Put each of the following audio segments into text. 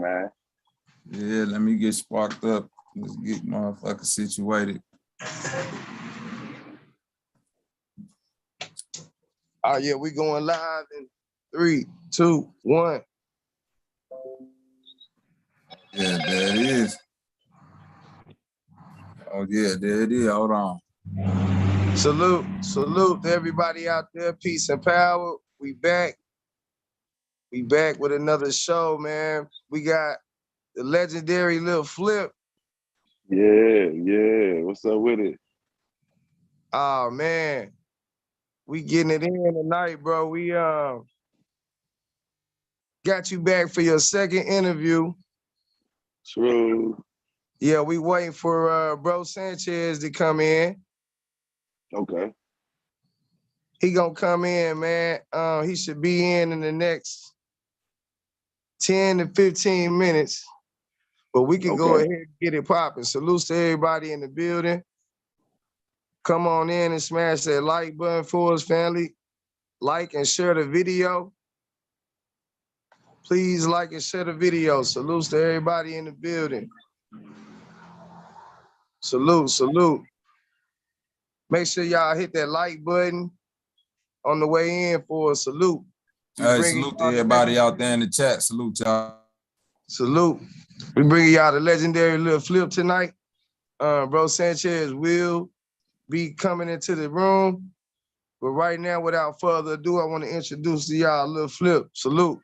man. Yeah, let me get sparked up. Let's get motherfuckers situated. Oh yeah, we going live in 3, 2, 1. Yeah, there it is. Oh yeah, there it is. Hold on. Salute to everybody out there. Peace and power. We back. We back with another show, man. We got the legendary Lil Flip. Yeah. What's up with it? Oh man, we getting it in tonight, bro. We got you back for your second interview. True. Yeah, we waiting for Bro Sanchez to come in. Okay. He gonna come in, man. He should be in the next 10 to 15 minutes. But we can go ahead and get it popping. Salutes to everybody in the building. Come on in and smash that like button for us, family. Like and share the video. Please like and share the video. Salutes to everybody in the building. Salute. Make sure y'all hit that like button on the way in for a salute. Hey, salute to everybody out there in the chat. Salute y'all. Salute. We bringing y'all the legendary Lil Flip tonight. Bro Sanchez will be coming into the room. But right now, without further ado, I want to introduce to y'all Lil Flip. Salute.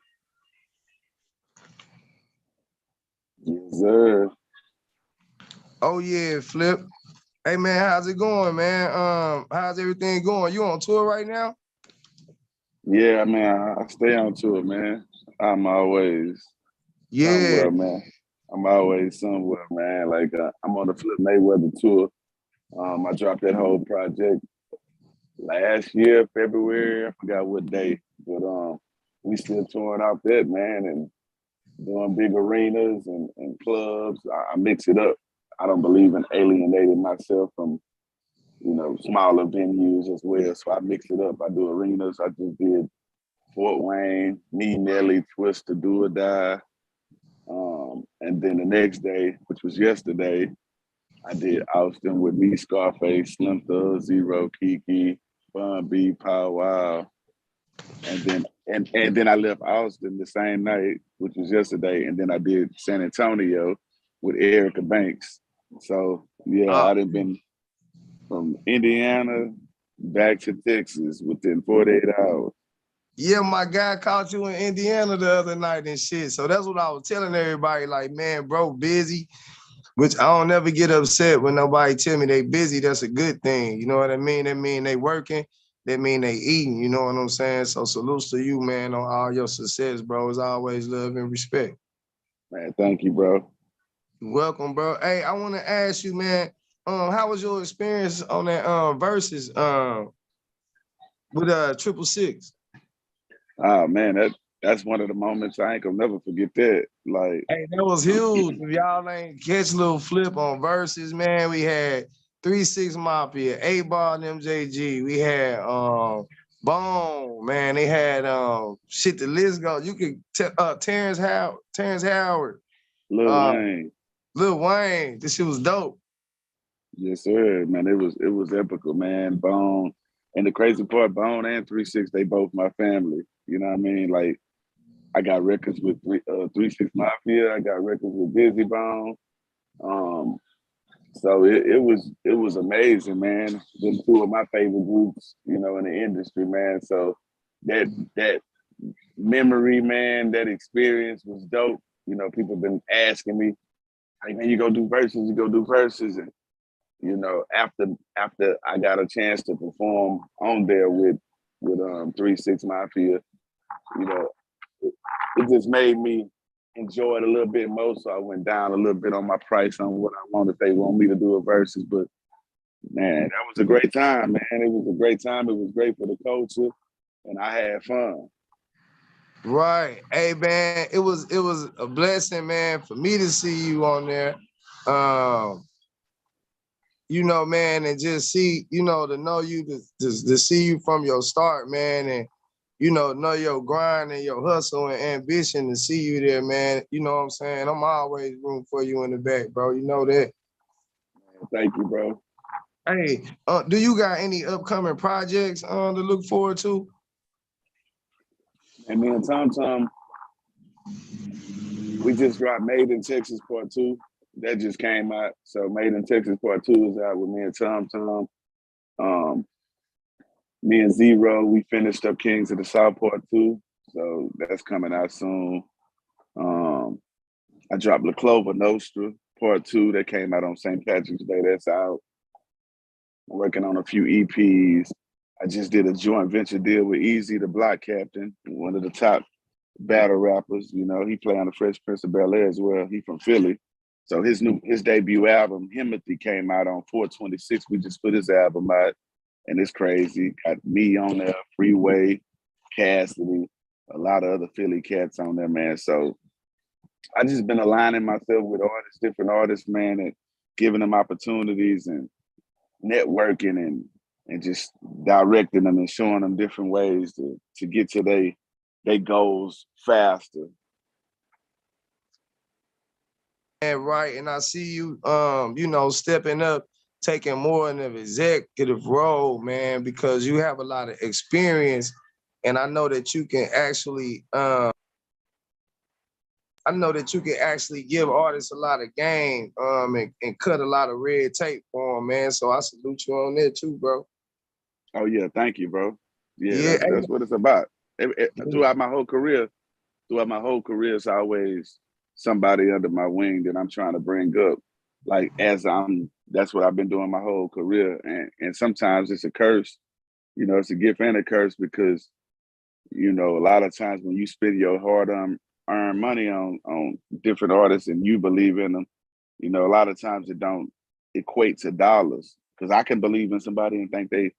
Yes, sir. Oh yeah, Flip. Hey man, how's it going, man? How's everything going? You on tour right now? Yeah, man. I stay on tour, man. I'm always somewhere, man. I'm always somewhere, man. Like I'm on the Flip Mayweather tour. I dropped that whole project last year, February. I forgot what day, but we still touring out that, man, and doing big arenas and clubs. I mix it up. I don't believe in alienating myself from, smaller venues as well. So I mix it up. I do arenas. I just did Fort Wayne, me, Nelly, Twister, Do or Die. And then the next day, which was yesterday, I did Austin with me, Scarface, Slim Thug, Zero, Kiki, Bun B, Pow Wow. And then I left Austin the same night, which was yesterday, and then I did San Antonio with Erica Banks. So yeah, I done been from Indiana back to Texas within 48 hours. Yeah, my guy caught you in Indiana the other night and shit. So that's what I was telling everybody, like, man, bro, busy, which I don't never get upset when nobody tell me they busy. That's a good thing. You know what I mean? That mean they working. That mean they eating. You know what I'm saying? So salutes to you, man, on all your success, bro. It's always love and respect. Man, thank you, bro. You're welcome, bro. Hey, I want to ask you, man, how was your experience on that verses with 666? Oh man, that's one of the moments I ain't gonna never forget that. Like, hey, that was huge. If y'all ain't catch Lil Flip on verses, man, we had 3 6 Mafia, 8 Ball and MJG. We had Bone, man. They had shit. The list goes. You could Terrence Howard, Lil Wayne. This shit was dope. Yes, sir, man. It was epical, man. Bone, and the crazy part, Bone and 3 6, they both my family. You know what I mean? Like, I got records with 3 6 Mafia. I got records with Busy Bone. So it was amazing, man. Them two of my favorite groups, in the industry, man. So that memory, man, that experience was dope. People been asking me, hey man, you go do verses, and after I got a chance to perform on there with 3 6 Mafia, it just made me enjoy it a little bit more. So I went down a little bit on my price on what I want if they want me to do a verses. But man, that was a great time, man. It was a great time. It was great for the culture, and I had fun. Right. Hey man, it was a blessing, man, for me to see you on there. Man, and just see, to know you, to see you from your start, man, and know your grind and your hustle and ambition to see you there, man. You know what I'm saying? I'm always rooting for you in the back, bro. You know that. Thank you, bro. Hey, do you got any upcoming projects to look forward to? And me and Tom, we just dropped Made in Texas Part 2. That just came out. So Made in Texas Part 2 is out with me and Tom. Me and Zero, we finished up Kings of the South Part 2. So that's coming out soon. I dropped La Clover Nostra Part 2 that came out on St. Patrick's Day. That's out. I'm working on a few EPs. I just did a joint venture deal with Easy, the Block Captain, one of the top battle rappers. You know, he play on the Fresh Prince of Bel-Air as well. He from Philly. So his debut album, Himothy, came out on 4/26. We just put his album out, and it's crazy. Got me on there, Freeway, Cassidy, a lot of other Philly cats on there, man. So I just been aligning myself with artists, different artists, man, and giving them opportunities and networking and just directing them and showing them different ways to get to their goals faster. And right, and I see you, stepping up, taking more of an executive role, man, because you have a lot of experience, and I know that you can actually, give artists a lot of game, and cut a lot of red tape for them, man. So I salute you on that too, bro. Oh yeah, thank you, bro. Yeah, that's what it's about. Throughout my whole career, it's always somebody under my wing that I'm trying to bring up. Like that's what I've been doing my whole career. And sometimes it's a curse, you know, it's a gift and a curse because, you know, a lot of times when you spend your hard-earned money on different artists and you believe in them, you know, a lot of times it don't equate to dollars. Because I can believe in somebody and think they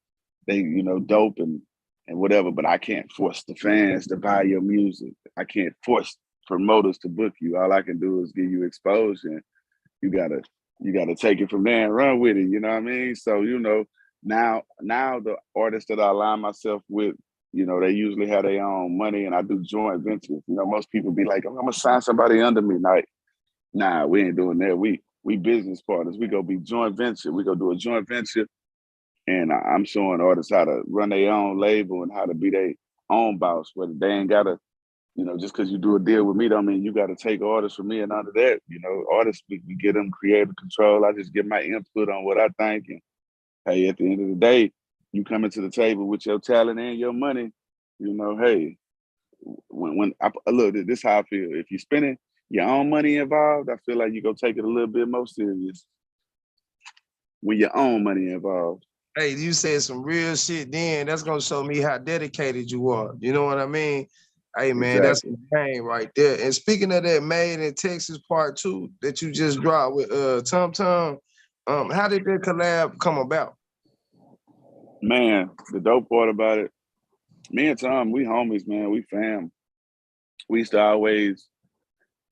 you know, dope and whatever, but I can't force the fans to buy your music. I can't force promoters to book you. All I can do is give you exposure. And you gotta take it from there and run with it. You know what I mean? So, you know, now the artists that I align myself with, you know, they usually have their own money and I do joint ventures. You know, most people be like, I'm gonna sign somebody under me. Like, nah, we ain't doing that. We business partners. We go be joint venture. We go do a joint venture. And I'm showing artists how to run their own label and how to be their own boss, whether they ain't gotta, you know, just because you do a deal with me don't mean you gotta take orders from me and under that. You know, artists, we get them creative control. I just give my input on what I think. And hey, at the end of the day, you come into the table with your talent and your money, you know, hey, when I look, this is how I feel. If you're spending your own money involved, I feel like you go take it a little bit more serious when your own money involved. Hey, you said some real shit then. That's gonna show me how dedicated you are. You know what I mean? Hey man, Exactly. That's the game right there. And speaking of that Made in Texas Part 2 that you just dropped with Tom, how did that collab come about? Man, the dope part about it, me and Tom, we homies, man. We fam. We used to always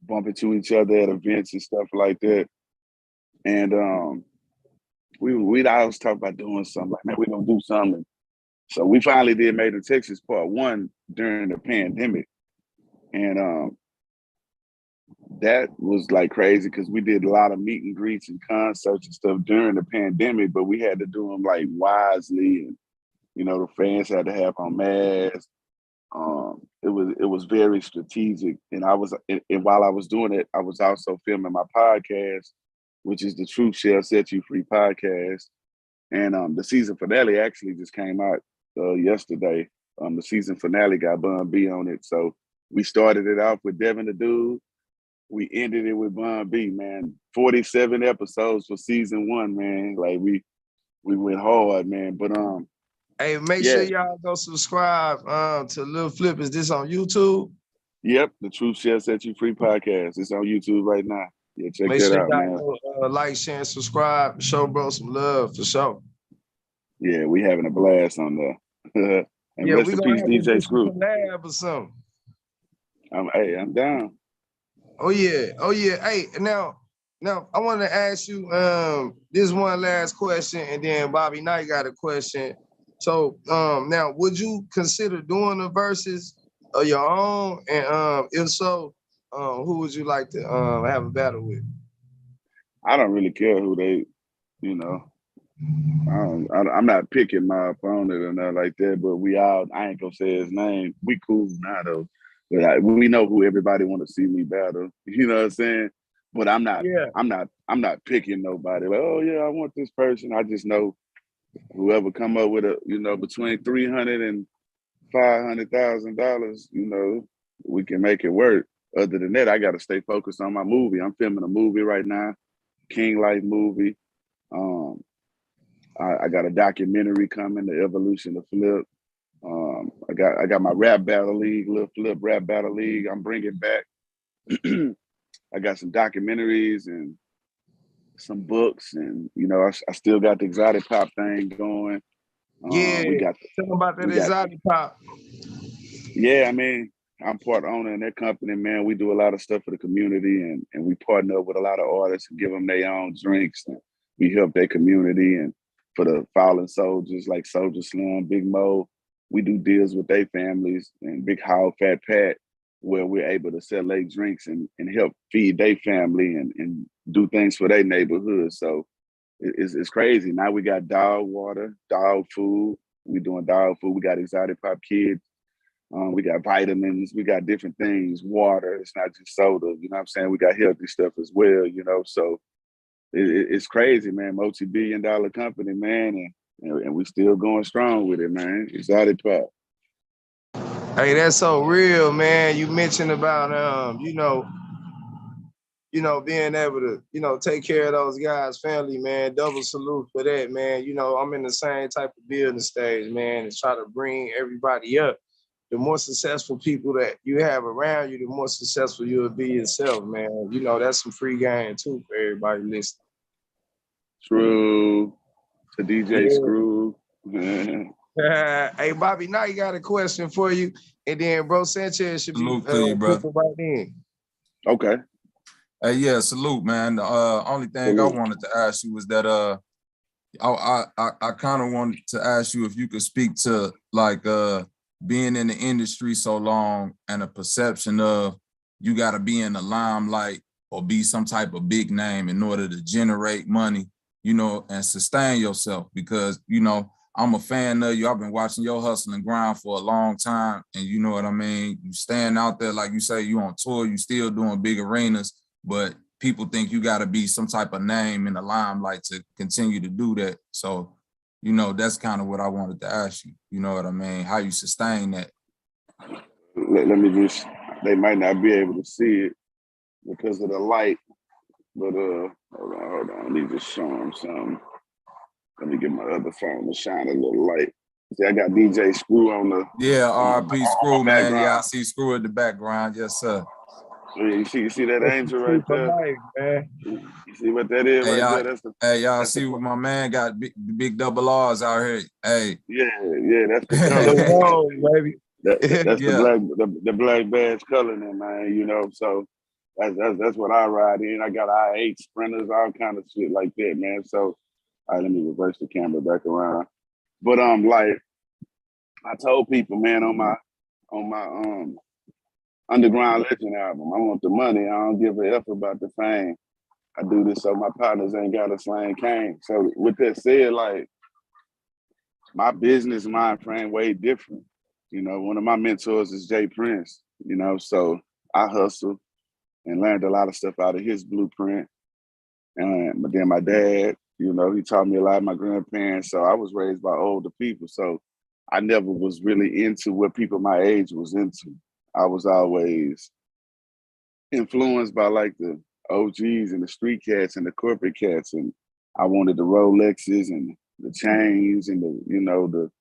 bump into each other at events and stuff like that. And we'd always talk about doing something. Like, man, we're gonna do something. So we finally did Made in Texas Part 1 during the pandemic. And that was like crazy because we did a lot of meet and greets and concerts and stuff during the pandemic, but we had to do them like wisely. And, you know, the fans had to have on masks. It was very strategic. And while I was doing it, I was also filming my podcast, which is the Truth Shall Set You Free podcast. And the season finale actually just came out yesterday. The season finale got Bun B on it. So we started it off with Devin the Dude. We ended it with Bun B, man. 47 episodes for season 1, man. Like we went hard, man. But hey, make sure y'all go subscribe to Lil Flip. Is this on YouTube? Yep, the Truth Shall Set You Free podcast. It's on YouTube right now. Yeah, check make that sure out, man. Go, like, share, and subscribe. Show bro some love for sure. Yeah, we having a blast on there. And yeah, rest we in gonna peace, have DJ to Screw. Collab or something. I'm down. Oh yeah. Hey, now I want to ask you this one last question, and then Bobby Knight got a question. So now, would you consider doing the verses of your own? And if so, who would you like to have a battle with? I don't really care who they, you know. I'm not picking my opponent or nothing like that, but we all, I ain't gonna say his name. We cool now though. But we know who everybody want to see me battle. You know what I'm saying? But Yeah. I'm not picking nobody. Like, oh yeah, I want this person. I just know whoever come up with between $300,000 and $500,000, we can make it work. Other than that, I got to stay focused on my movie. I'm filming a movie right now, King Life movie. I got a documentary coming, The Evolution of Flip. I got my rap battle league, Lil Flip rap battle league. I'm bringing back. I got some documentaries and some books, and I still got the exotic pop thing going. Yeah, We got tell them about that exotic pop. Yeah, I mean, I'm part owner in that company, man. We do a lot of stuff for the community, and we partner up with a lot of artists and give them their own drinks, and we help their community. And for the fallen soldiers like Soldier Slim, Big Mo, we do deals with their families, and Big Hog, Fat Pat, where we're able to sell their drinks and help feed their family and do things for their neighborhood. So it's crazy. Now we got dog water, dog food. We doing dog food. We got exotic pop kids. We got vitamins, we got different things, water, it's not just soda, you know what I'm saying? We got healthy stuff as well, so it's crazy, man. Multi-billion-dollar company, man, and we still going strong with it, man. Exotic pop. Hey, that's so real, man. You mentioned about being able to, take care of those guys' family, man. Double salute for that, man. I'm in the same type of building stage, man, and try to bring everybody up. The more successful people that you have around you, the more successful you'll be yourself, man. That's some free game too for everybody listening. True. To DJ Screw. Hey, Bobby, now you got a question for you. And then Bro Sanchez should be right in. Okay. Hey, yeah, salute, man. The only thing I wanted to ask you was that I kind of wanted to ask you if you could speak to like being in the industry so long and a perception of you got to be in the limelight or be some type of big name in order to generate money, and sustain yourself. Because, I'm a fan of you. I've been watching your hustle and grind for a long time. And you know what I mean? You stand out there, like you say, you on tour, you still doing big arenas, but people think you got to be some type of name in the limelight to continue to do that. So, that's kind of what I wanted to ask you. You know what I mean? How you sustain that. Let me just, they might not be able to see it because of the light, but hold on. Let me just show them something. Let me get my other phone to shine a little light. See, I got DJ Screw on the RP Screw, man. Yeah, I see Screw in the background. Yes, sir. You see that angel right there? Life, man. You see what that is right there? Hey, y'all see what my man got big double R's out here. Hey. Yeah, that's the color. Baby. That's the black badge color, man. So that's what I ride in. I got I-8 sprinters, all kind of shit like that, man. So all right, let me reverse the camera back around. But like I told people, man, on my Underground Legend album, I want the money. I don't give a F about the fame. I do this so my partners ain't got a slang cane. So with that said, like my business mind frame way different. One of my mentors is Jay Prince, so I hustle and learned a lot of stuff out of his blueprint. But then my dad, he taught me a lot, my grandparents. So I was raised by older people. So I never was really into what people my age was into. I was always influenced by like the OGs and the street cats and the corporate cats. And I wanted the Rolexes and the chains and the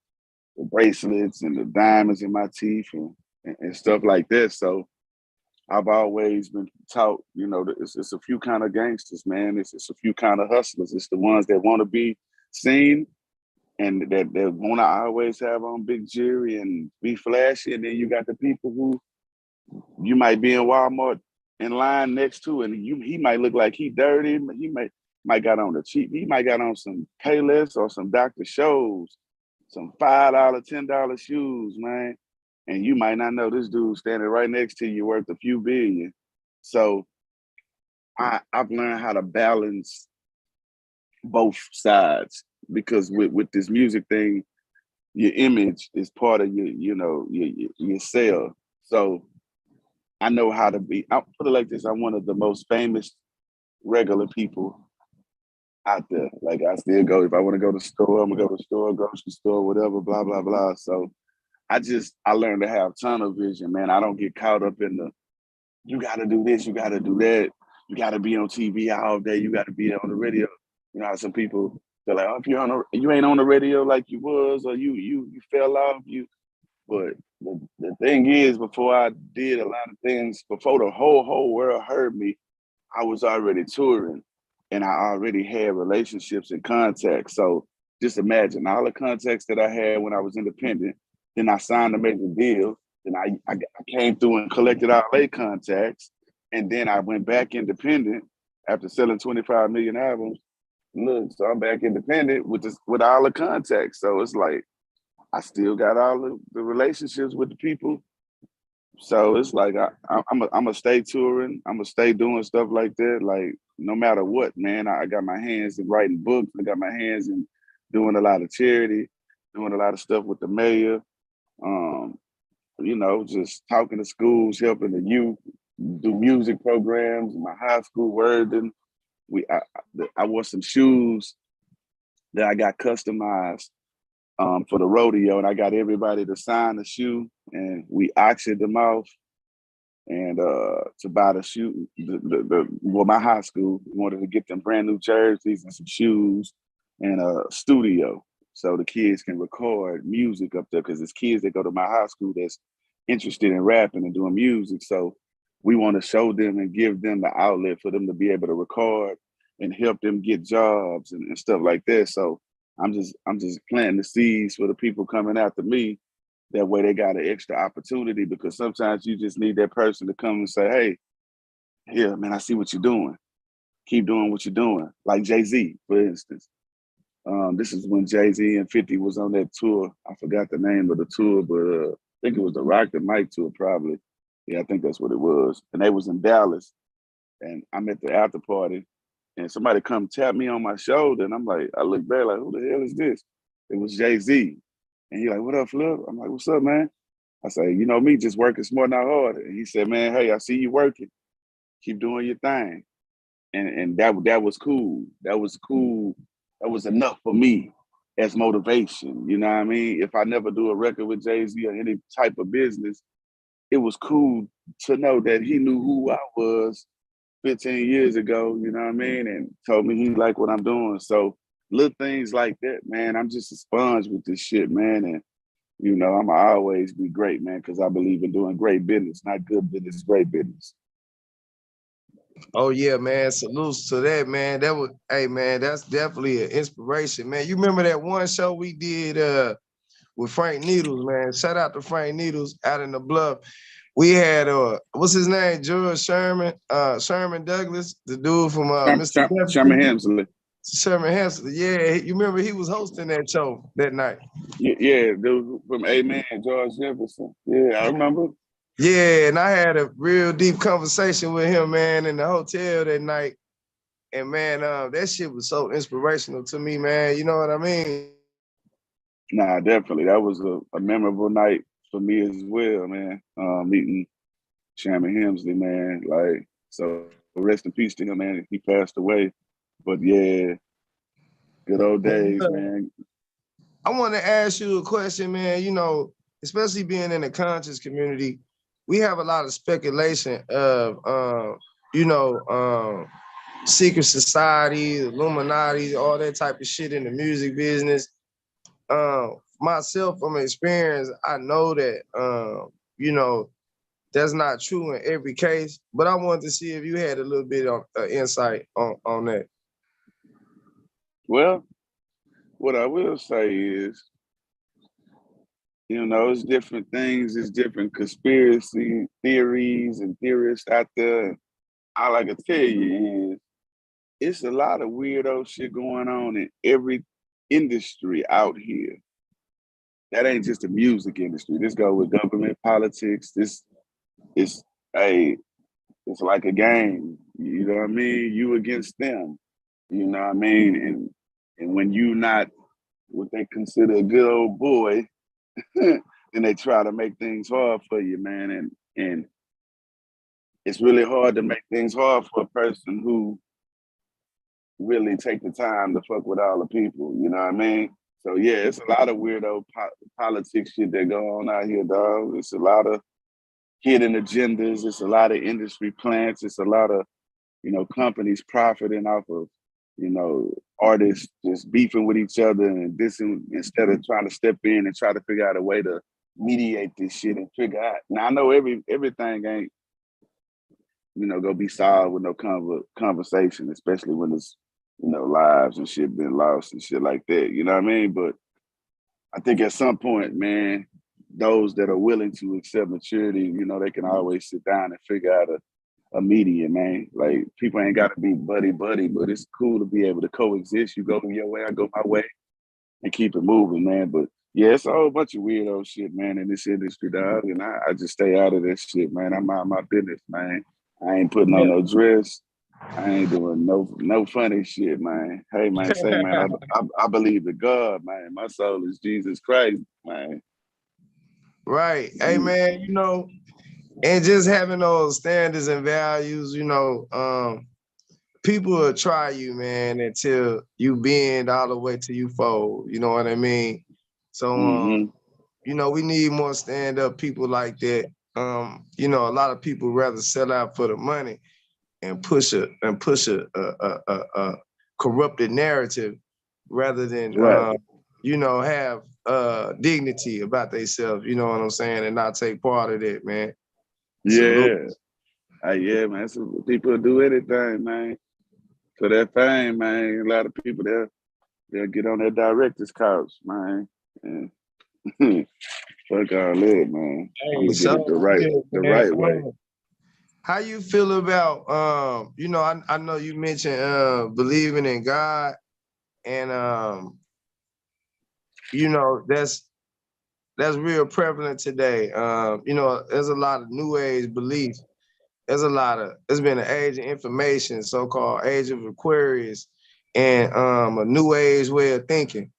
bracelets and the diamonds in my teeth and stuff like that. So I've always been taught, it's a few kind of gangsters, man. It's a few kind of hustlers. It's the ones that want to be seen and that want to always have on big jewelry and be flashy. And then you got the people who you might be in Walmart in line next to, and he might look like he dirty. He might got on the cheap. He might got on some Payless or some Dr. Scholl's. some $5, $10 shoes, man. And you might not know this dude standing right next to you worth a few billion. So I've learned how to balance both sides, because with this music thing, your image is part of your sale. So I know how to be. I'll put it like this: I'm one of the most famous regular people out there. Like, I still go, if I want to go to the store, I'm gonna go to the store, grocery store, whatever, blah blah blah. So I learned to have tunnel vision, man. I don't get caught up in the, you got to do this, you got to do that, you got to be on TV all day, you got to be on the radio. You know how some people, they're like, oh, if you ain't on the radio like you was, or you fell off, But the thing is, before I did a lot of things, before the whole world heard me, I was already touring, and I already had relationships and contacts. So just imagine all the contacts that I had when I was independent. Then I signed a major deal. Then I came through and collected all their contacts. And then I went back independent after selling 25 million albums. Look, so I'm back independent with all the contacts. So it's like, I still got all the relationships with the people. So it's like I'm gonna stay touring. I'm gonna stay doing stuff like that. Like, no matter what, man. I got my hands in writing books. I got my hands in doing a lot of charity, doing a lot of stuff with the mayor. Just talking to schools, helping the youth, do music programs. My high school, Worthing. I wore some shoes that I got customized for the rodeo, and I got everybody to sign the shoe, and we auctioned them off, and to buy the shoe. My high school wanted to get them brand new jerseys and some shoes and a studio, so the kids can record music up there, because there's kids that go to my high school that's interested in rapping and doing music. So we want to show them and give them the outlet for them to be able to record and help them get jobs and stuff like that. So I'm just planting the seeds for the people coming after me. That way they got an extra opportunity, because sometimes you just need that person to come and say, hey, yeah, man, I see what you're doing. Keep doing what you're doing. Like Jay-Z, for instance. This is when Jay-Z and 50 was on that tour. I forgot the name of the tour, but I think it was the Rock the Mic tour, probably. Yeah, I think that's what it was. And they was in Dallas, and I'm at the after party, and somebody come tap me on my shoulder, and I'm like, I look back like, who the hell is this? It was Jay-Z. And he like, what up, Flip? I'm like, what's up, man? I say, you know me, just working smart, not hard. And he said, man, hey, I see you working. Keep doing your thing. And that was cool. That was cool. That was enough for me as motivation. You know what I mean? If I never do a record with Jay-Z or any type of business, it was cool to know that he knew who I was 15 years ago, you know what I mean? And told me he liked what I'm doing. So little things like that, man. I'm just a sponge with this shit, man. And, I'm always be great, man, because I believe in doing great business, not good business, great business. Oh yeah, man. Salutes to that, man. Hey man, that's definitely an inspiration, man. You remember that one show we did with Frank Needles, man? Shout out to Frank Needles out in the Bluff. We had what's his name? George Sherman Douglas, the dude from Mr. Sherman Hemsley. Sherman Hemsley. Yeah, you remember he was hosting that show that night. Yeah, dude from Amen, George Jefferson. Yeah, I remember. Yeah, and I had a real deep conversation with him, man, in the hotel that night. And man, that shit was so inspirational to me, man. You know what I mean? Nah, definitely. That was a memorable night for me as well, man. Meeting Sherman Hemsley, man. Like, so rest in peace to him, man. He passed away. But yeah, good old days, man. I want to ask you a question, man. Especially being in the conscious community, we have a lot of speculation of, secret society, Illuminati, all that type of shit in the music business. Myself, from experience, I know that, that's not true in every case, but I wanted to see if you had a little bit of insight on that. Well, what I will say is, it's different things, it's different conspiracy theories and theorists out there. All I can tell you is, it's a lot of weirdo shit going on in every industry out here. that ain't just the music industry. This go with government politics. This is it's like a game. You know what I mean? You against them. You know what I mean? And when you not what they consider a good old boy, then they try to make things hard for you, man. And it's really hard to make things hard for a person who really take the time to fuck with all the people. You know what I mean? So yeah, it's a lot of weirdo politics shit that go on out here, dog. It's a lot of hidden agendas. It's a lot of industry plants. It's a lot of, companies profiting off of, artists just beefing with each other and dissing instead of trying to step in and try to figure out a way to mediate this shit and figure out. Now I know everything ain't, go be solved with no conversation, especially when it's, lives and shit been lost and shit like that. You know what I mean? But I think at some point, man, those that are willing to accept maturity, they can always sit down and figure out a median, man. Like people ain't got to be buddy, but it's cool to be able to coexist. You go your way, I go my way, and keep it moving, man. But yeah, it's a whole bunch of weirdo shit, man, in this industry, dog. And I just stay out of this shit, man. I'm out of my business, man. I ain't putting on no dress. I ain't doing no funny shit, man. Hey, man, say, man, I believe in God, man. My soul is Jesus Christ, man. Right. Hey, man, and just having those standards and values, people will try you, man, until you bend all the way till you fold. You know what I mean? So, we need more stand-up people like that. A lot of people rather sell out for the money and push a corrupted narrative rather than have dignity about themselves. You know what I'm saying, and not take part of that, man. Yeah, yeah, man. So people do anything, man, for that fame, man. A lot of people they'll get on their director's couch, man. And fuck all that, man. I'm gonna get it the right way. How you feel about I know you mentioned believing in God, and that's real prevalent today. There's a lot of new age beliefs. There's been an age of information, so-called age of Aquarius, and a new age way of thinking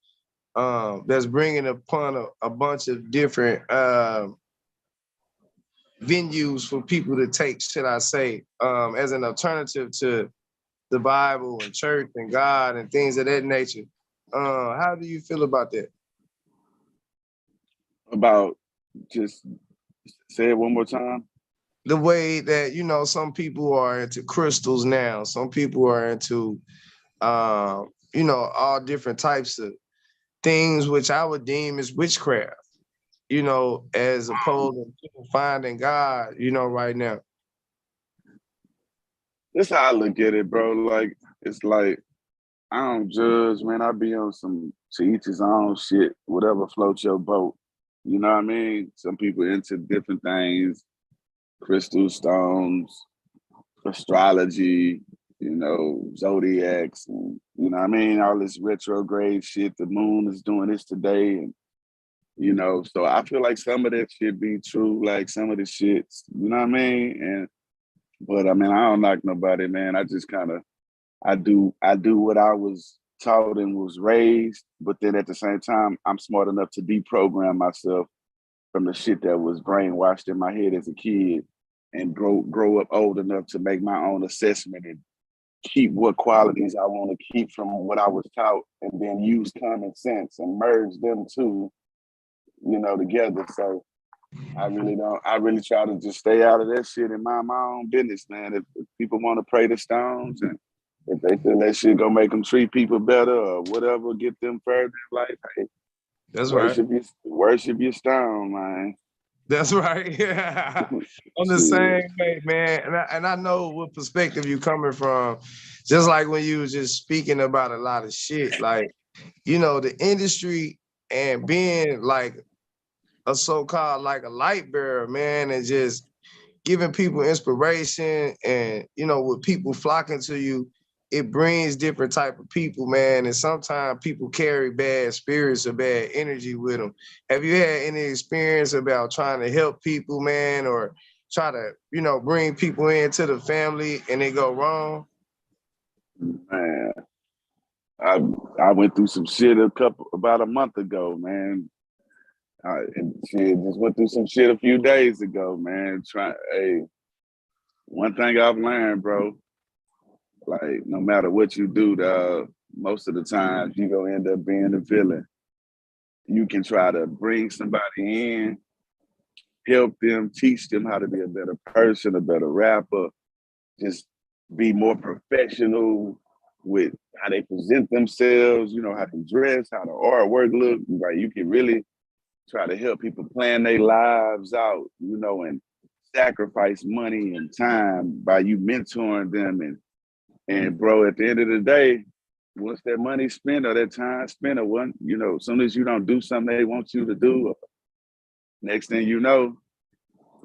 that's bringing upon a bunch of different venues for people to take, should I say, as an alternative to the Bible and church and God and things of that nature. How do you feel about that? About, just say it one more time. The way that, some people are into crystals now. Some people are into, all different types of things, which I would deem as witchcraft, as opposed to finding God, right now. That's how I look at it, bro. Like, it's like, I don't judge, man. I be on some to each his own shit, whatever floats your boat. You know what I mean? Some people into different things, crystal stones, astrology, zodiacs, and you know what I mean? All this retrograde shit. The moon is doing this today, and so I feel like some of that shit be true, like some of the shit, you know what I mean? But I mean, I don't knock nobody, man. I just kind of, I do what I was taught and was raised, but then at the same time, I'm smart enough to deprogram myself from the shit that was brainwashed in my head as a kid, and grow up old enough to make my own assessment and keep what qualities I want to keep from what I was taught, and then use common sense and merge them two, together. So I really try to just stay out of that shit and mind my own business, man. If people want to pray to stones, and if they feel that shit gonna make them treat people better or whatever, get them further in life, hey, that's worship right. Worship your stone, man. That's right. Yeah. On the same way, man. And I know what perspective you coming from. Just like when you was just speaking about a lot of shit, like, the industry and being like a so-called like a light bearer, man, and just giving people inspiration and, with people flocking to you, it brings different type of people, man. And sometimes people carry bad spirits or bad energy with them. Have you had any experience about trying to help people, man, or try to, you know, bring people into the family and they go wrong? Man, I went through some shit about a month ago, man. And shit, just went through some shit a few days ago, man. Hey, one thing I've learned, bro, like no matter what you do, most of the times you gonna end up being the villain. You can try to bring somebody in, help them, teach them how to be a better person, a better rapper, just be more professional with how they present themselves, you know, how they dress, how the artwork look. Like you can really try to help people plan their lives out, you know, and sacrifice money and time by you mentoring them. And bro, at the end of the day, once that money spent or that time spent or one, you know, as soon as you don't do something they want you to do, next thing you know,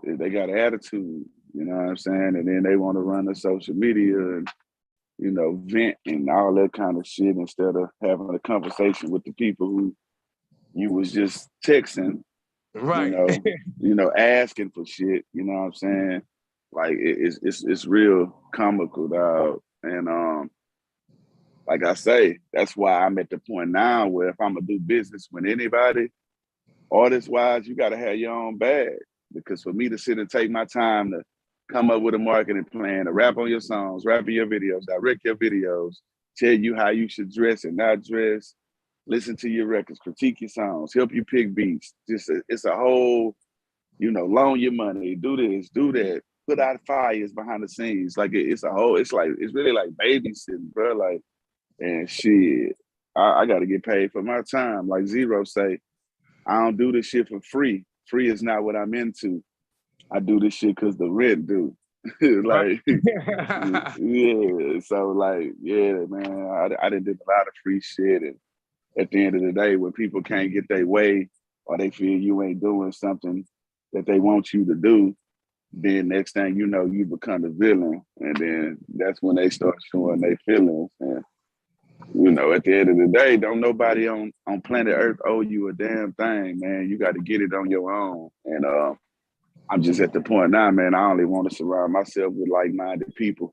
they got an attitude, you know what I'm saying? And then they want to run the social media and, you know, vent and all that kind of shit instead of having a conversation with the people who you was just texting, Right. you know, asking for shit, you know what I'm saying? Like it's real comical, dog. And like I say, that's why I'm at the point now where if I'm gonna do business with anybody, artist wise, you gotta have your own bag. Because for me to sit and take my time to come up with a marketing plan, to rap on your songs, rap in your videos, direct your videos, tell you how you should dress and not dress, listen to your records, critique your songs, help you pick beats. It's a whole, you know, loan your money, do this, do that, put out fires behind the scenes. Like it's really like babysitting, bro. Like, and shit, I got to get paid for my time. Like Zero say, I don't do this shit for free. Free is not what I'm into. I do this shit because the rent do. Like, yeah. So like, yeah, man, I done did a lot of free shit. And at the end of the day, when people can't get their way or they feel you ain't doing something that they want you to do, then next thing you know, you become the villain. And then that's when they start showing their feelings. And, you know, at the end of the day, don't nobody on planet Earth owe you a damn thing, man. You got to get it on your own. And I'm just at the point now, man, I only want to surround myself with like-minded people,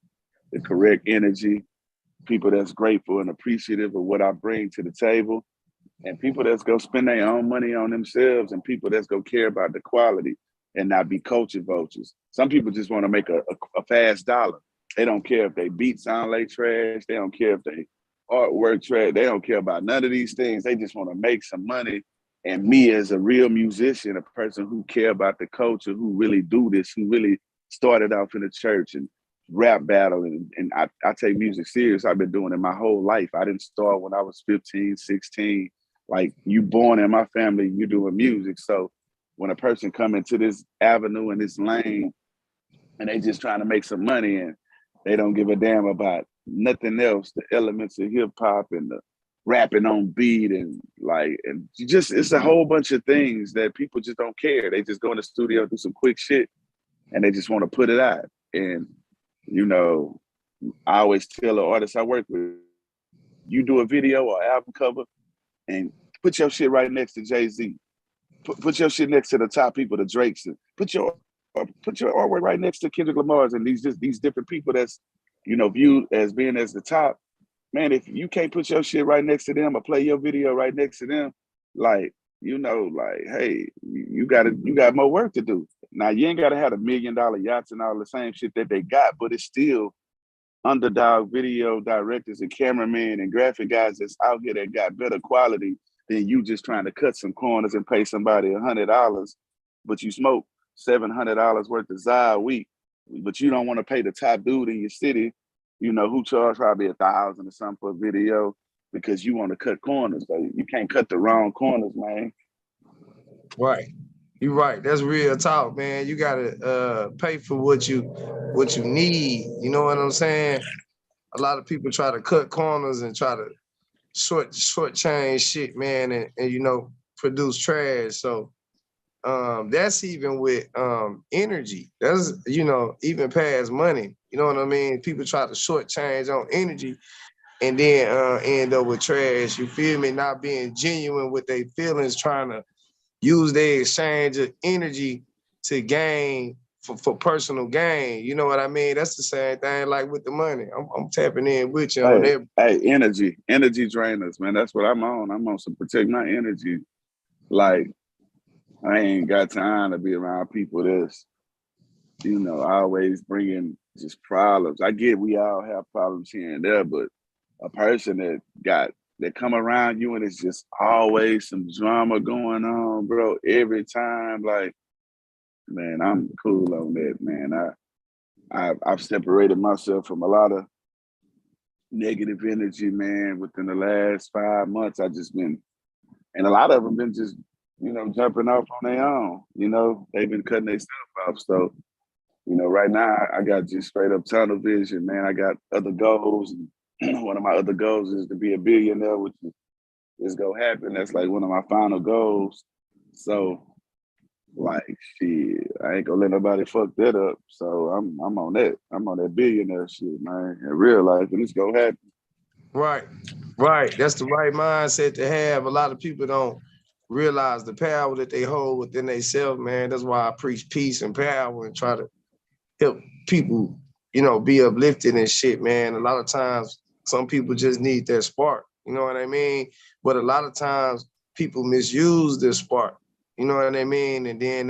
the correct energy, people that's grateful and appreciative of what I bring to the table, and people that's gonna spend their own money on themselves, and people that's gonna care about the quality and not be culture vultures. Some people just want to make a fast dollar. They don't care if they beat sound like trash. They don't care if they artwork trash. They don't care about none of these things. They just want to make some money. And me as a real musician, a person who care about the culture, who really do this, who really started off in the church and rap battle. And I take music serious. I've been doing it my whole life. I didn't start when I was 15, 16. Like, you born in my family, you doing music. So when a person come into this avenue and this lane and they just trying to make some money and they don't give a damn about nothing else, the elements of hip hop and the rapping on beat and just, it's a whole bunch of things that people just don't care. They just go in the studio, do some quick shit, and they just want to put it out. And, you know, I always tell the artists I work with, you do a video or album cover and put your shit right next to Jay-Z. Put your shit next to the top people, the Drakes. And put your artwork right next to Kendrick Lamar's and these different people that's, you know, viewed as being as the top. Man, if you can't put your shit right next to them or play your video right next to them, like, you know, like, hey, you got more work to do. Now, you ain't got to have $1 million yachts and all the same shit that they got, but it's still underdog video directors and cameramen and graphic guys that's out here that got better quality than you just trying to cut some corners and pay somebody $100, but you smoke $700 worth of Zai a week, but you don't want to pay the top dude in your city, you know, who charge probably $1,000 or something for a video because you want to cut corners. So you can't cut the wrong corners, man. Right. You're right. That's real talk, man. You gotta pay for what you need. You know what I'm saying? A lot of people try to cut corners and try to short change shit, man, and you know, produce trash. So that's even with energy. That's, you know, even past money. You know what I mean? People try to shortchange on energy and then end up with trash. You feel me? Not being genuine with their feelings, trying to use their exchange of energy to gain for personal gain. You know what I mean? That's the same thing like with the money. I'm tapping in with you on that. Hey, energy drainers, man. That's what I'm on. I'm on some protect my energy. Like, I ain't got time to be around people that's, you know, always bringing just problems. I get we all have problems here and there, but a person that come around you and it's just always some drama going on, bro, every time, like, man, I'm cool on that, man. I've separated myself from a lot of negative energy, man, within the last 5 months. I just been, and a lot of them been just, you know, jumping off on their own. You know, they've been cutting their stuff off. So, you know, right now I got just straight up tunnel vision, man. I got other goals. One of my other goals is to be a billionaire, which is gonna happen. That's like one of my final goals. So, like, shit, I ain't gonna let nobody fuck that up. So I'm on that. I'm on that billionaire shit, man. In real life, and it's gonna happen. Right. That's the right mindset to have. A lot of people don't realize the power that they hold within themselves, man. That's why I preach peace and power and try to help people, you know, be uplifted and shit, man. A lot of times, some people just need that spark. You know what I mean? But a lot of times, people misuse this spark. You know what I mean? And then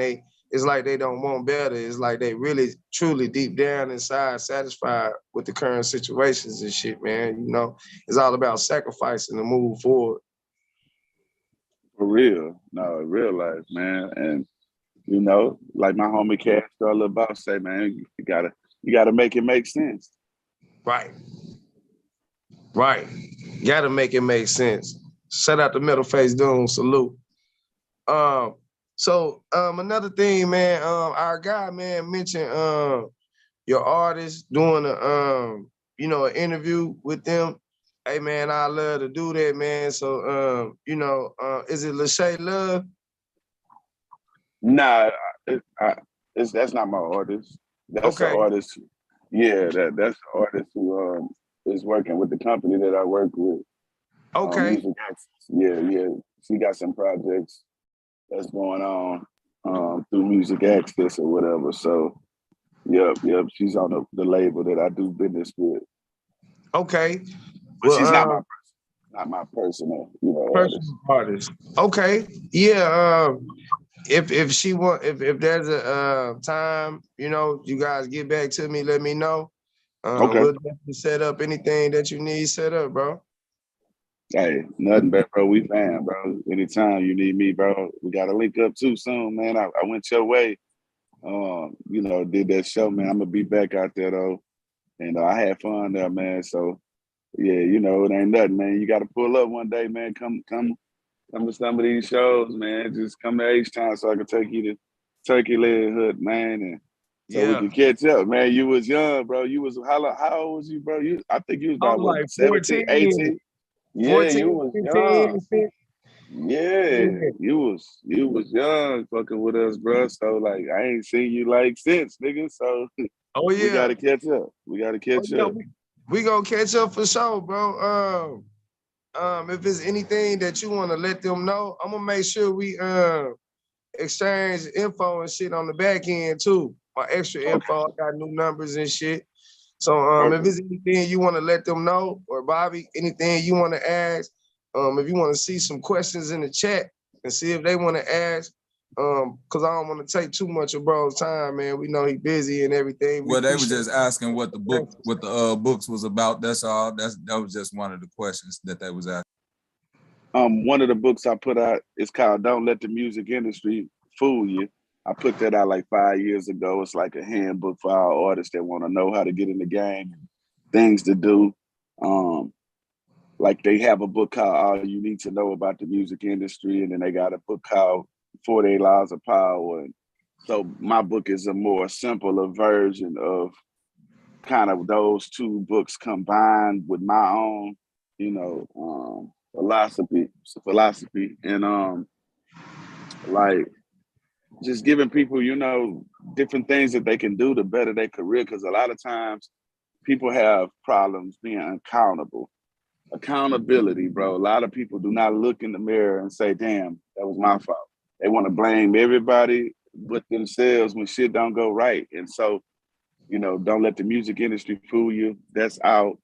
it's like they don't want better. It's like they really, truly deep down inside satisfied with the current situations and shit, man. You know, it's all about sacrificing to move forward. For real. No, in real life, man. And, you know, like my homie Cash Star Lil Boss say, man, you gotta make it make sense. Right. Gotta make it make sense. Shout out to Metal Face Doom, salute. So another thing, man, our guy, man, mentioned your artist doing you know, an interview with them. Hey man, I love to do that, man. So you know, is it Lachey Love? Nah, that's not my artist. That's the artist. Yeah, that's the artist who is working with the company that I work with. Okay. Yeah. She got some projects that's going on through Music Access or whatever. So, yep. She's on the label that I do business with. Okay. But she's not my personal, you know, personal artist. Okay. Yeah. If there's a time, you know, you guys get back to me, let me know. Okay. We'll definitely set up anything that you need set up, bro. Hey, nothing better, bro. We fam, bro. Anytime you need me, bro, we gotta link up too soon, man. I went your way. You know, did that show, man. I'm gonna be back out there though. And I had fun there, man. So yeah, you know, it ain't nothing, man. You gotta pull up one day, man. Come to some of these shows, man. Just come to H-Town so I can take you to Turkey Leg Hood, man. And so we can catch up, man. You was young, bro. You was how old was you, bro? I think you was about what, like 17, 18? Yeah, 14, you was 15, young. 15. Yeah, you was young fucking with us, bro. So like I ain't seen you like since, nigga. So we gotta catch up. We gotta catch up. We gonna catch up for sure, bro. If there's anything that you want to let them know, I'm gonna make sure we exchange info and shit on the back end too. My extra info, I got new numbers and shit. So if there's anything you want to let them know, or Bobby, anything you want to ask, if you want to see some questions in the chat and see if they want to ask, because I don't want to take too much of bro's time, man. We know he busy and everything. Well, they were just asking what the books was about. That's all. That was just one of the questions that they was asking. One of the books I put out is called "Don't Let the Music Industry Fool You." I put that out like 5 years ago. It's like a handbook for our artists that want to know how to get in the game, things to do. Like they have a book called "All You Need to Know About the Music Industry," and then they got a book called 48 Laws of Power. And so my book is a more simpler version of kind of those two books combined with my own, you know, philosophy, and like just giving people, you know, different things that they can do to better their career. Because a lot of times people have problems being accountable. Accountability, bro. A lot of people do not look in the mirror and say, damn, that was my fault. They want to blame everybody but themselves when shit don't go right. And so, you know, don't let the music industry fool you. That's out.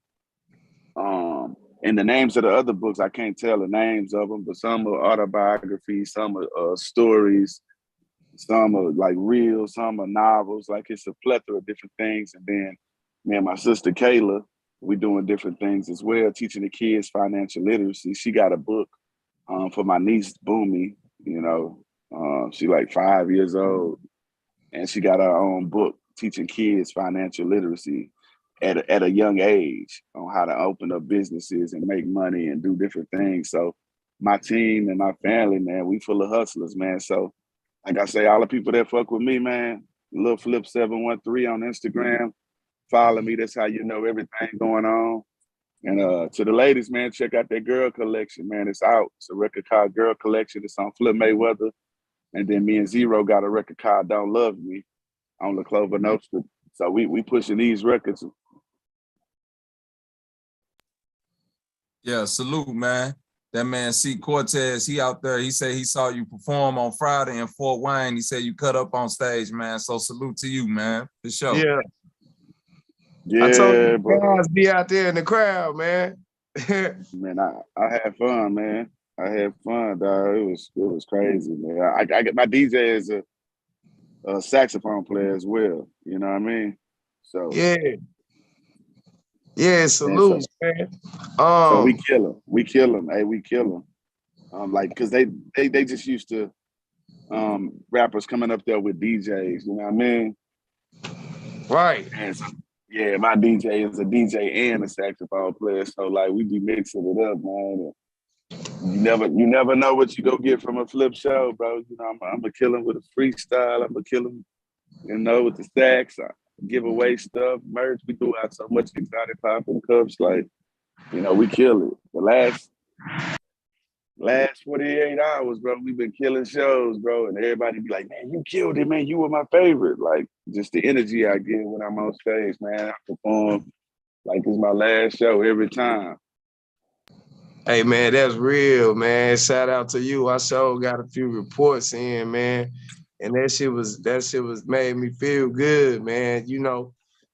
And the names of the other books, I can't tell the names of them, but some are autobiographies, some are stories, some are like real, some are novels. Like it's a plethora of different things. And then me and my sister Kayla, we doing different things as well, teaching the kids financial literacy. She got a book for my niece, Boomy, you know, she like 5 years old, and she got her own book teaching kids financial literacy at a young age on how to open up businesses and make money and do different things. So my team and my family, man, we full of hustlers, man. So like I say, all the people that fuck with me, man, Lil Flip 713 on Instagram, follow me. That's how you know everything going on. And to the ladies, man, check out that Girl Collection, man. It's out. It's a record called Girl Collection. It's on Flip Mayweather. And then me and Zero got a record called Don't Love Me on the Clover Nostra. So we pushing these records. Yeah, salute, man. That man C. Cortez, he out there. He said he saw you perform on Friday in Fort Wayne. He said you cut up on stage, man. So salute to you, man. For sure. Yeah. Yeah, I told you bro. guys be out there in the crowd, man. Man, I had fun, man. I had fun, dog. It was crazy, man. I get my DJ is a saxophone player as well. You know what I mean? So yeah. Yeah, salute, man. So we kill them. We kill them. Hey, we kill them. Like, cause they just used to rappers coming up there with DJs. You know what I mean? Right. And so, yeah, my DJ is a DJ and a saxophone player. So like, we be mixing it up, man. And you never know what you go get from a flip show, bro. You know, I'm gonna kill him with a freestyle. I'm gonna kill him, you know, with the sax. I give away stuff, merch. We do out so much exotic pop and cups, like. You know, we kill it. The last 48 hours, bro, we've been killing shows, bro. And everybody be like, man, you killed it, man. You were my favorite. Like, just the energy I get when I'm on stage, man. I perform like it's my last show every time. Hey, man, that's real, man. Shout out to you. I sure got a few reports in, man. And that shit was made me feel good, man. You know,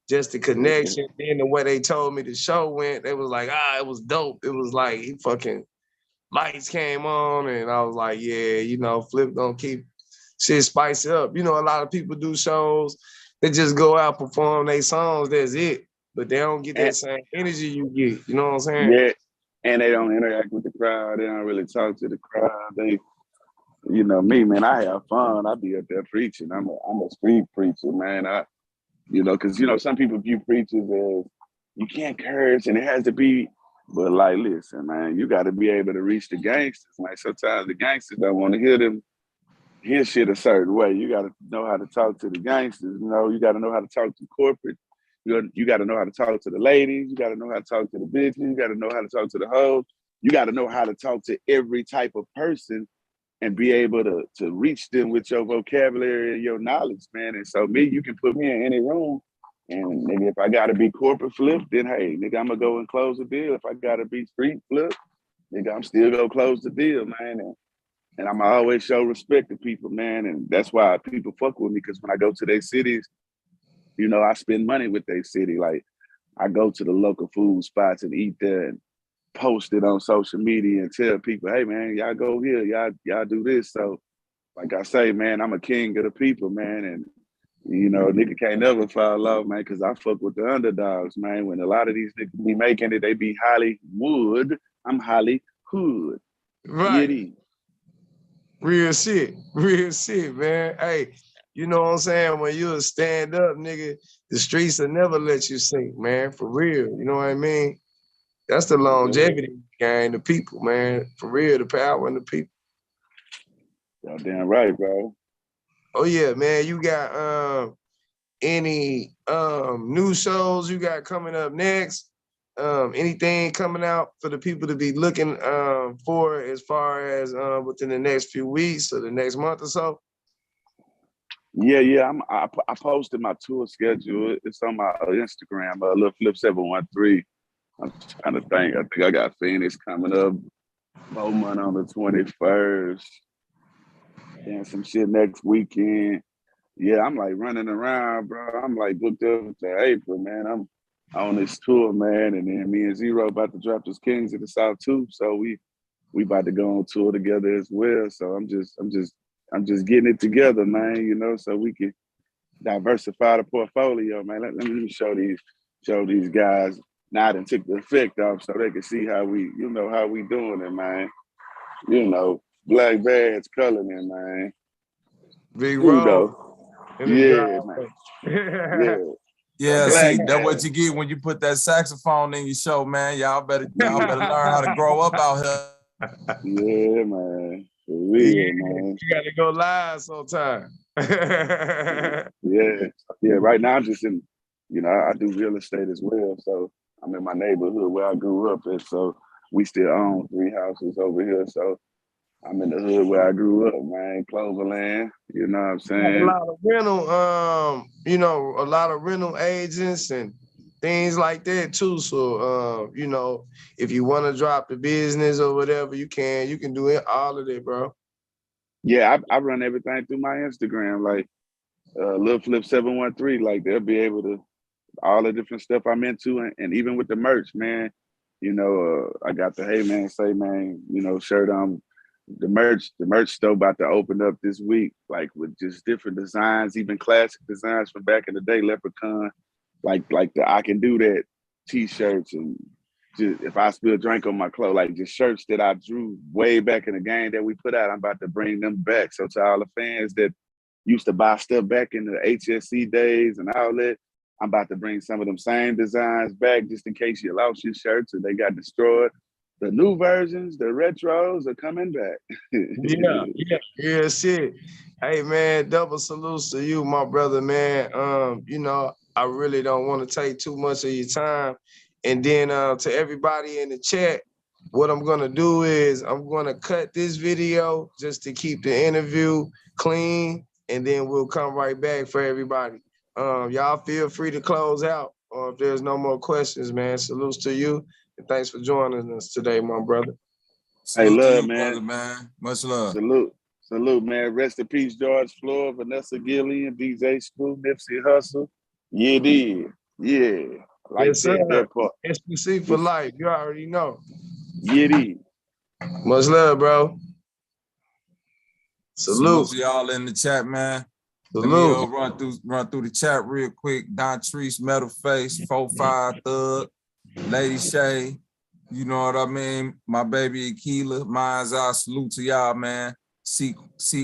just the connection. Then the way they told me the show went, they was like, it was dope. It was like he fucking lights came on, and I was like, yeah, you know, Flip gonna keep shit spicy up. You know, a lot of people do shows, they just go out, perform their songs, that's it. But they don't get that same energy you get. You know what I'm saying? Yeah. And they don't interact with the crowd. They don't really talk to the crowd. They, you know, me, man, I have fun. I be up there preaching. I'm a street preacher, man. You know, because, you know, some people view preachers as you can't curse and it has to be, but like, listen, man, you got to be able to reach the gangsters. Like sometimes the gangsters don't want to hear shit a certain way. You got to know how to talk to the gangsters. You know, you got to know how to talk to corporate. You got to know how to talk to the ladies. You got to know how to talk to the bitches. You got to know how to talk to the hoes. You got to know how to talk to every type of person and be able to reach them with your vocabulary and your knowledge, man. And so you can put me in any room, and nigga, if I gotta be corporate Flip, then hey, nigga, I'm gonna go and close the deal. If I gotta be street Flip, nigga, I'm still gonna close the deal, man. And I'm always show respect to people, man. And that's why people fuck with me, because when I go to their cities, you know, I spend money with their city. Like I go to the local food spots and eat there and post it on social media and tell people, hey man, y'all go here, y'all do this. So like I say, man, I'm a king of the people, man. And you know, nigga can't never fall off, man, because I fuck with the underdogs, man. When a lot of these niggas be making it, they be Hollywood. I'm Hollywood. Right. Real shit, man. Hey, you know what I'm saying? When you a stand up, nigga, the streets will never let you sink, man. For real. You know what I mean? That's the longevity game, the people, man. For real, the power in the people. Y'all damn right, bro. Oh yeah, man. You got any new shows you got coming up next? Anything coming out for the people to be looking for as far as within the next few weeks or the next month or so? Yeah. I posted my tour schedule. It's on my Instagram, Lil Flip 713. I'm trying to think. I think I got Phoenix coming up, Beaumont on the 21st, and some shit next weekend. Yeah, I'm like running around, bro. I'm like booked up to April, man. I'm on this tour, man, and then me and Zero about to drop this Kings of the South too. So we about to go on tour together as well. So I'm just getting it together, man. You know, so we can diversify the portfolio, man. Let me show these guys now that took the effect off, so they can see how we doing it, man. You know, black badge coloring, man. Big roll. Yeah, man. Yeah, see, that's what you get when you put that saxophone in your show, man. Y'all better learn how to grow up out here. Yeah, man. For real, man. You gotta go live sometime. Yeah. Right now I'm just in, I do real estate as well. So I'm in my neighborhood where I grew up at. So we still own 3 houses over here. So I'm in the hood where I grew up, man. Cloverland, you know what I'm saying? A lot of rental, a lot of rental agents and things like that too. So, if you want to drop the business or whatever, you can do it, all of it, bro. Yeah, I run everything through my Instagram, like Lil Flip 713. Like they'll be able to all the different stuff I'm into, and even with the merch, man. I got the Hey Man Say Man, shirt on. The merch store about to open up this week, like with just different designs, even classic designs from back in the day, Leprechaun, like the I Can Do That t-shirts, and just if I spill drink on my clothes, like just shirts that I drew way back in the game that we put out, I'm about to bring them back. So to all the fans that used to buy stuff back in the HSC days and all that, I'm about to bring some of them same designs back just in case you lost your shirts or they got destroyed. The new versions, the retros are coming back. Yeah, shit. Hey, man, double salutes to you, my brother, man. I really don't want to take too much of your time. And then to everybody in the chat, what I'm going to do is I'm going to cut this video just to keep the interview clean, and then we'll come right back for everybody. Y'all feel free to close out, or if there's no more questions, man, salutes to you. And thanks for joining us today, my brother. Salute to you, brother, man. Much love. Salute, man. Rest in peace, George Floyd, Vanessa Gillian, DJ Screw, Nipsey Hussle. Yeah, did. Yeah. Like yes, sir. that part. SPC for life. You already know. Yeah, did. Much love, bro. Salute to y'all in the chat, man. Salute. Let me run through the chat real quick. Don Treese, Metal Face, 4-5 Thug, Lady Shay, you know what I mean? My baby Akila, Mind's Eye, salute to y'all, man. C.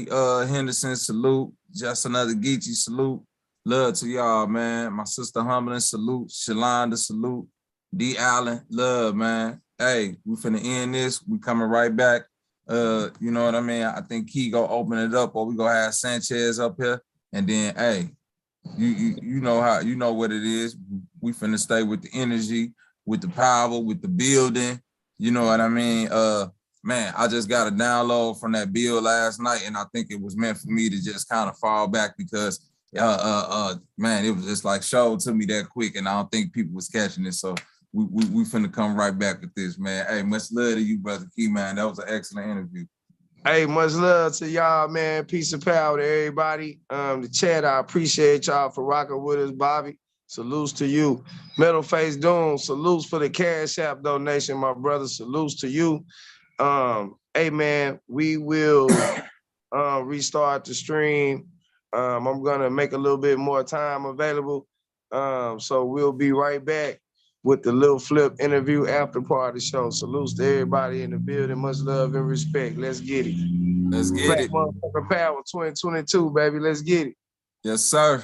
Henderson, salute. Just Another Geechee, salute. Love to y'all, man. My sister Humblin, salute. Shalonda, salute. D. Allen, love, man. Hey, we finna end this. We coming right back. You know what I mean? I think Key gonna open it up, or we gonna have Sanchez up here. And then, hey, you know what it is. We finna stay with the energy, with the power, with the building. You know what I mean? Man, I just got a download from that build last night, and I think it was meant for me to just kind of fall back because, man, it was just like showed to me that quick, and I don't think people was catching it. So we finna come right back with this, man. Hey, much love to you, Brother Key, man. That was an excellent interview. Hey, much love to y'all, man. Peace and power to everybody. The chat, I appreciate y'all for rocking with us, Bobby. Salutes to you. Metal Face Doom, salutes for the Cash App donation, my brother. Salutes to you. Hey, man, we will restart the stream. I'm going to make a little bit more time available. So we'll be right back with the Lil Flip interview after party show. Salutes to everybody in the building. Much love and respect. Let's get it. Let's get Black it. Motherfucker Power 2022, baby. Let's get it. Yes, sir.